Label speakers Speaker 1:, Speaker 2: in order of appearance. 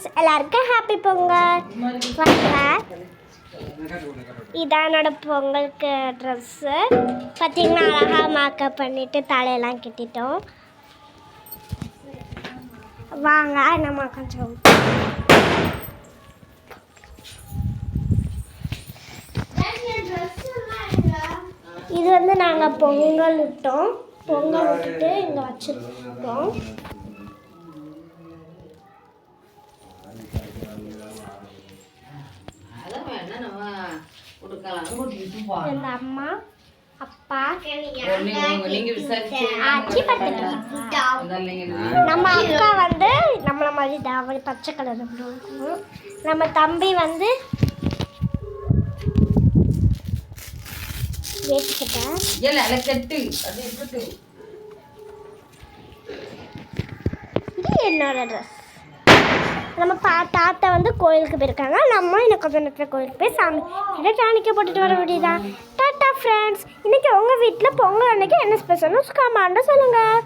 Speaker 1: Friends, எல்லாருக்கும் happy Pongal. இதான் என்னோட பொங்கலுக்கு ட்ரெஸ்ஸு. பார்த்தீங்கன்னா அழகாக மேக்கப் பண்ணிவிட்டு தலையெல்லாம் கட்டிட்டோம். வாங்க நம்ம கொஞ்சம் இது வந்து நாங்கள் பொங்கல் விட்டோம். பொங்கல் விட்டுட்டு இங்கே வச்சுருக்கோம். இந்த அம்மா அப்பா ஆச்சி பார்த்துட்டு நம்ம அக்கா வந்து நம்மளை மாதிரி தாவணி பச்சை கலர் இருக்கும். நம்ம தம்பி வந்து என்னோட ட்ரெஸ். நம்ம தாத்தா வந்து கோயிலுக்கு போயிருக்காங்க. நம்ம இன்னும் கொஞ்சம் நேரத்தில் கோயிலுக்கு போய் சாமி கிட்ட டானிக்க போட்டுட்டு வர வேண்டியதான். Tata friends. இன்னைக்கு உங்கள் வீட்டில் பொங்கல் அன்னைக்கு என்ன ஸ்பெஷல்னு கமெண்ட்ல சொல்லுங்கள்.